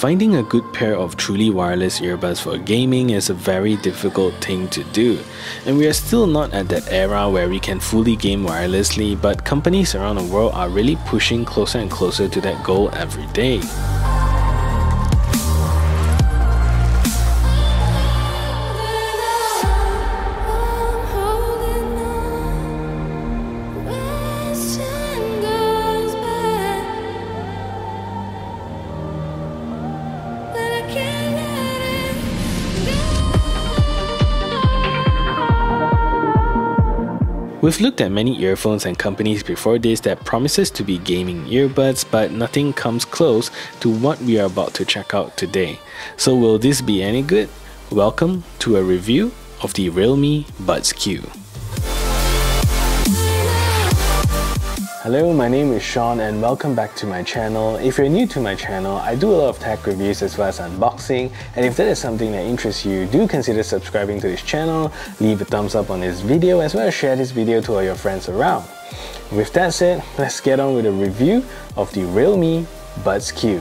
Finding a good pair of truly wireless earbuds for gaming is a very difficult thing to do, and we are still not at that era where we can fully game wirelessly, but companies around the world are really pushing closer and closer to that goal every day. We've looked at many earphones and companies before this that promises to be gaming earbuds, but nothing comes close to what we are about to check out today. So will this be any good? Welcome to a review of the Realme Buds Q. Hello, my name is Sean and welcome back to my channel. If you're new to my channel, I do a lot of tech reviews as well as unboxing, and if that is something that interests you, do consider subscribing to this channel, leave a thumbs up on this video as well as share this video to all your friends around. With that said, let's get on with a review of the Realme Buds Q.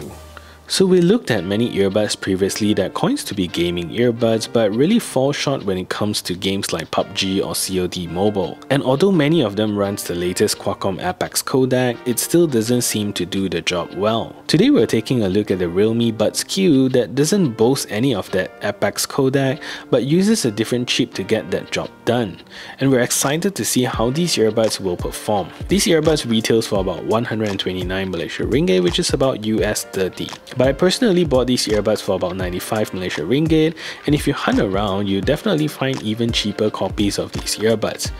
So we looked at many earbuds previously that coins to be gaming earbuds but really fall short when it comes to games like PUBG or COD Mobile. And although many of them runs the latest Qualcomm Apex codec, it still doesn't seem to do the job well. Today we're taking a look at the Realme Buds Q that doesn't boast any of that Apex codec but uses a different chip to get that job done. And we're excited to see how these earbuds will perform. These earbuds retails for about 129 Malaysia ringgit, which is about US 30. But I personally bought these earbuds for about 95 Malaysia ringgit, and if you hunt around, you definitely find even cheaper copies of these earbuds.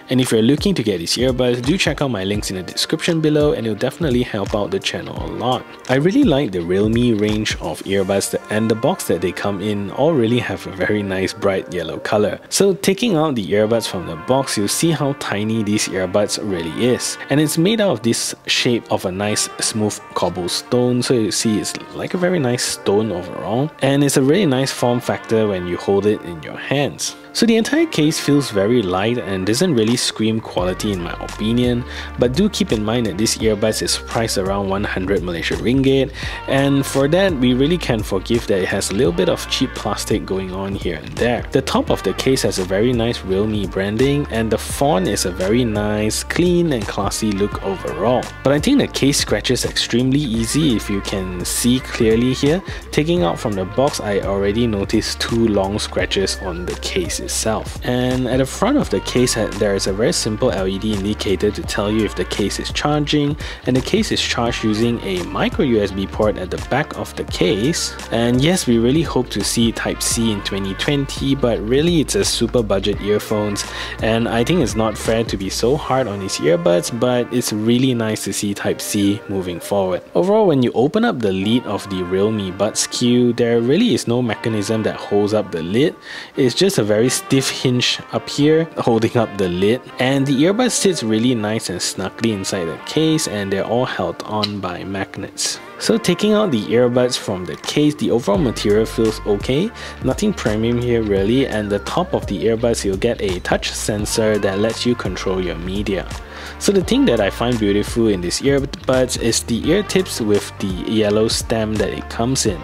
And if you're looking to get these earbuds, do check out my links in the description below and it'll definitely help out the channel a lot. I really like the Realme range of earbuds and the box that they come in all really have a very nice bright yellow color. So taking out the earbuds from the box, you'll see how tiny these earbuds really is. And it's made out of this shape of a nice smooth cobblestone, so you see it's like a very nice stone overall, and it's a really nice form factor when you hold it in your hands. So the entire case feels very light and doesn't really scream quality in my opinion, but do keep in mind that this earbuds is priced around 100 Malaysia ringgit, and for that we really can forgive that it has a little bit of cheap plastic going on here and there. The top of the case has a very nice Realme branding and the font is a very nice, clean and classy look overall. But I think the case scratches extremely easy if you can see clearly here. Taking out from the box, I already noticed two long scratches on the case itself. And at the front of the case, there is a very simple LED indicator to tell you if the case is charging, and the case is charged using a micro USB port at the back of the case. And yes, we really hope to see Type-C in 2020, but really it's a super budget earphones, and I think it's not fair to be so hard on these earbuds, but it's really nice to see Type-C moving forward. Overall, when you open up the lid of the Realme Buds Q, there really is no mechanism that holds up the lid. It's just a very stiff hinge up here holding up the lid, and the earbud sits really nice and snugly inside the case, and they're all held on by magnets. So taking out the earbuds from the case, the overall material feels okay, nothing premium here really, and the top of the earbuds you'll get a touch sensor that lets you control your media. So the thing that I find beautiful in these earbuds is the ear tips with the yellow stem that it comes in.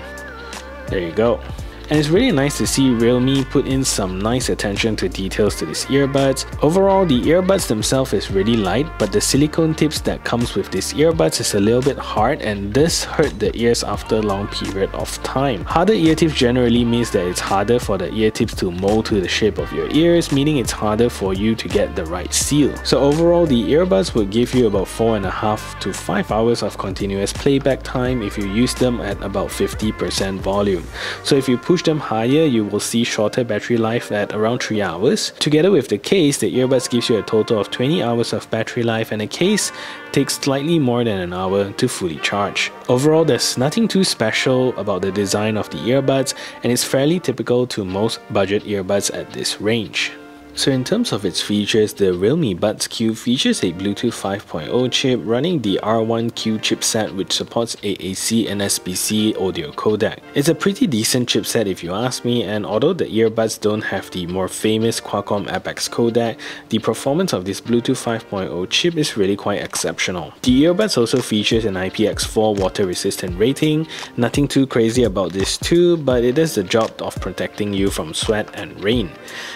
There you go. And it's really nice to see Realme put in some nice attention to details to these earbuds. Overall, the earbuds themselves is really light, but the silicone tips that comes with these earbuds is a little bit hard, and this hurt the ears after a long period of time. Harder ear tips generally means that it's harder for the ear tips to mold to the shape of your ears, meaning it's harder for you to get the right seal. So overall, the earbuds will give you about 4.5 to 5 hours of continuous playback time if you use them at about 50% volume. So if you push them higher, you will see shorter battery life at around 3 hours. Together with the case, the earbuds gives you a total of 20 hours of battery life, and the case takes slightly more than an hour to fully charge. Overall, there's nothing too special about the design of the earbuds, and it's fairly typical to most budget earbuds at this range. So in terms of its features, the Realme Buds Q features a Bluetooth 5.0 chip running the R1Q chipset, which supports AAC and SBC audio codec. It's a pretty decent chipset if you ask me, and although the earbuds don't have the more famous Qualcomm Apex codec, the performance of this Bluetooth 5.0 chip is really quite exceptional. The earbuds also features an IPX4 water resistant rating. Nothing too crazy about this too, but it does the job of protecting you from sweat and rain.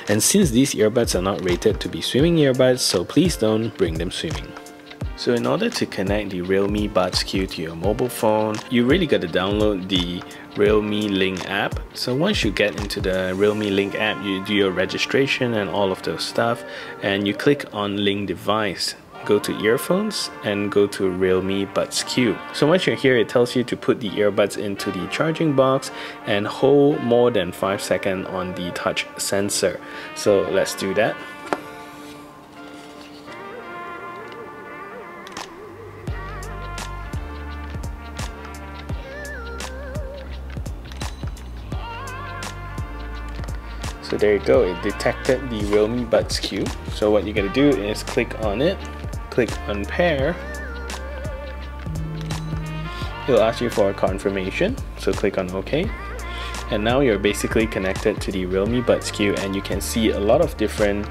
And since these earbuds are not rated to be swimming earbuds, so please don't bring them swimming. So in order to connect the Realme Buds Q to your mobile phone, you really got to download the Realme Link app. So once you get into the Realme Link app, you do your registration and all of those stuff, and you click on Link Device. Go to earphones and go to Realme Buds Q. So once you're here, it tells you to put the earbuds into the charging box and hold more than 5 seconds on the touch sensor. So let's do that. So there you go, it detected the Realme Buds Q. So what you're gonna do is click on it, click on pair. It'll ask you for a confirmation, so click on OK. And now you're basically connected to the Realme Buds Q, and you can see a lot of different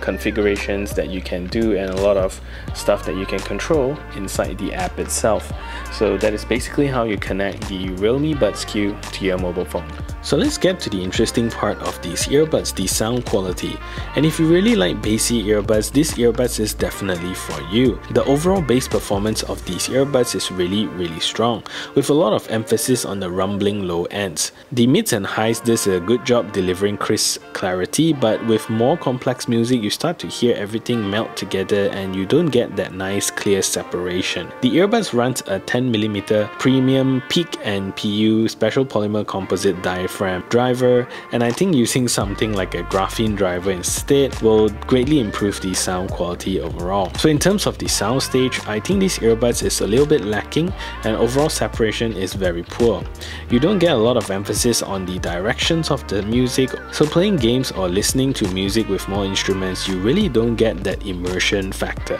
configurations that you can do and a lot of stuff that you can control inside the app itself. So that is basically how you connect the Realme Buds Q to your mobile phone. So let's get to the interesting part of these earbuds, the sound quality. And if you really like bassy earbuds, this earbuds is definitely for you. The overall bass performance of these earbuds is really strong, with a lot of emphasis on the rumbling low ends. The mids and highs does a good job delivering crisp clarity, but with more complex music, you start to hear everything melt together and you don't get that nice clear separation. The earbuds runs a 10mm premium peak and PU special polymer composite diaphragm driver, and I think using something like a graphene driver instead will greatly improve the sound quality overall. So in terms of the sound stage, I think these earbuds is a little bit lacking and overall separation is very poor. You don't get a lot of emphasis on the directions of the music, so playing games or listening to music with more instruments, you really don't get that immersion factor.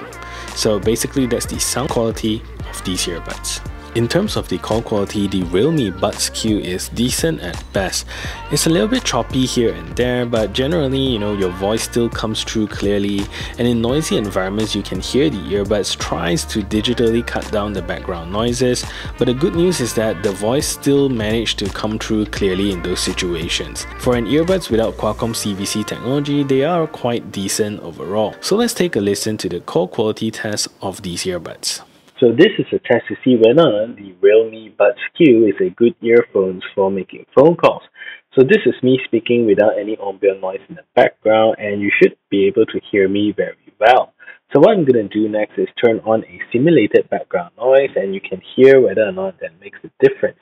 So basically that's the sound quality of these earbuds. In terms of the call quality, the Realme Buds Q is decent at best. It's a little bit choppy here and there, but generally, your voice still comes through clearly, and in noisy environments, you can hear the earbuds tries to digitally cut down the background noises, but the good news is that the voice still managed to come through clearly in those situations. For an earbuds without Qualcomm CVC technology, they are quite decent overall. So let's take a listen to the call quality test of these earbuds. So this is a test to see whether or not the Realme Buds Q is a good earphones for making phone calls. So this is me speaking without any ambient noise in the background, and you should be able to hear me very well. So what I'm going to do next is turn on a simulated background noise, and you can hear whether or not that makes a difference.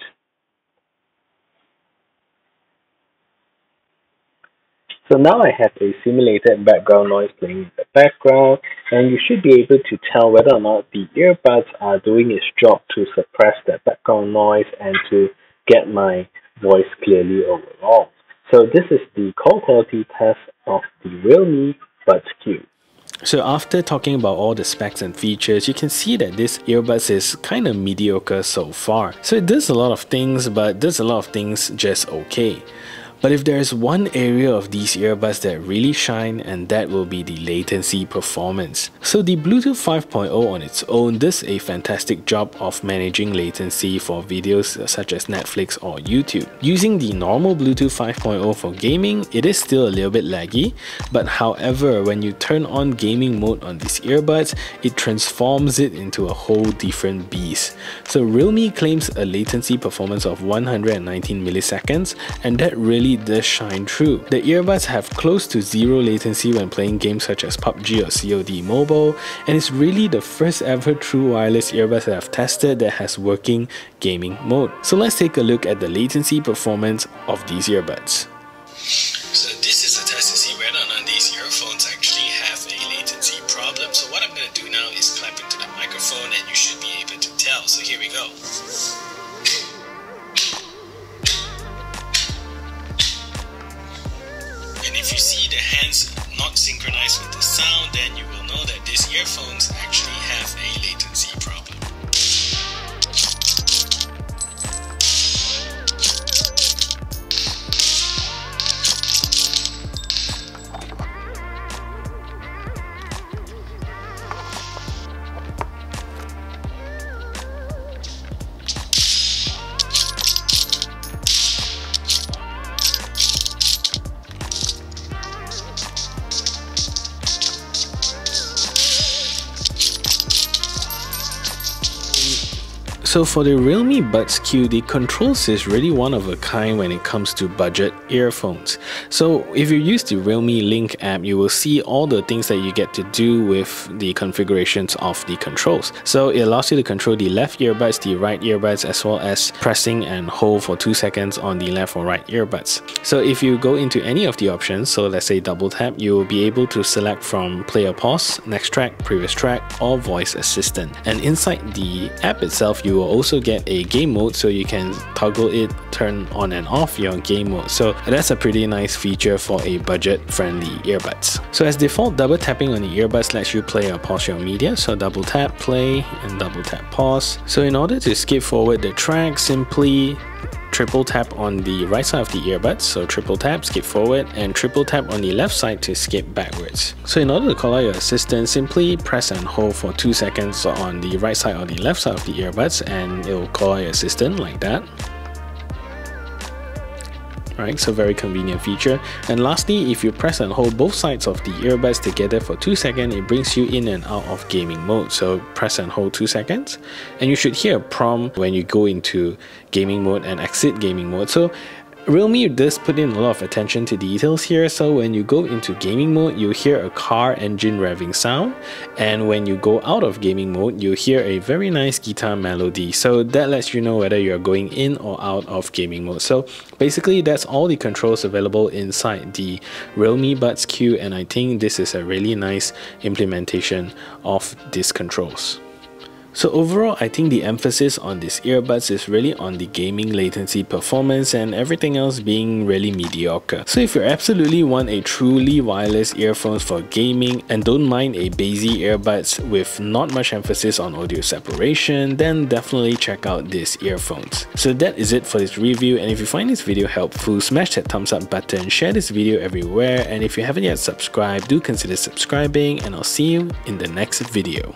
So now I have a simulated background noise playing in the background, and you should be able to tell whether or not the earbuds are doing its job to suppress that background noise and to get my voice clearly overall. So this is the call quality test of the Realme Buds Q. So after talking about all the specs and features, you can see that this earbuds is kind of mediocre so far. So it does a lot of things, but does a lot of things just okay. But if there's one area of these earbuds that really shine, and that will be the latency performance. So the Bluetooth 5.0 on its own does a fantastic job of managing latency for videos such as Netflix or YouTube. Using the normal Bluetooth 5.0 for gaming, it is still a little bit laggy, but however, when you turn on gaming mode on these earbuds, it transforms it into a whole different beast. So Realme claims a latency performance of 119 milliseconds, and that really does shine through. The earbuds have close to zero latency when playing games such as PUBG or COD Mobile, and it's really the first ever true wireless earbuds that I've tested that has working gaming mode. So let's take a look at the latency performance of these earbuds. So this is a test to see whether or not these earphones actually have a latency problem. So what I'm going to do now is clap into the microphone, and you should be able to tell. So here we go. And if you see the hands not synced So for the Realme Buds Q, the controls is really one of a kind when it comes to budget earphones. So if you use the Realme Link app, you will see all the things that you get to do with the configurations of the controls. So it allows you to control the left earbuds, the right earbuds, as well as pressing and hold for 2 seconds on the left or right earbuds. So if you go into any of the options, so let's say double tap, you will be able to select from play or pause, next track, previous track, or voice assistant. And inside the app itself, you will also get a game mode, so you can toggle it, turn on and off your game mode. So that's a pretty nice feature for a budget-friendly earbuds. So as default, double tapping on the earbuds lets you play or pause your media. So double tap play and double tap pause. So in order to skip forward the track, simply triple tap on the right side of the earbuds, so triple tap, skip forward, and triple tap on the left side to skip backwards. So in order to call out your assistant, simply press and hold for 2 seconds on the right side or the left side of the earbuds, and it will call out your assistant like that. Right, so very convenient feature. And lastly, if you press and hold both sides of the earbuds together for 2 seconds, it brings you in and out of gaming mode. So press and hold 2 seconds, and you should hear a prompt when you go into gaming mode and exit gaming mode. So Realme does put in a lot of attention to details here. So when you go into gaming mode, you hear a car engine revving sound, and when you go out of gaming mode, you hear a very nice guitar melody. So that lets you know whether you're going in or out of gaming mode. So basically, that's all the controls available inside the Realme Buds Q, and I think this is a really nice implementation of these controls. So overall, I think the emphasis on these earbuds is really on the gaming latency performance and everything else being really mediocre. So if you absolutely want a truly wireless earphones for gaming and don't mind a bassy earbuds with not much emphasis on audio separation, then definitely check out these earphones. So that is it for this review, and if you find this video helpful, smash that thumbs up button, share this video everywhere, and if you haven't yet subscribed, do consider subscribing, and I'll see you in the next video.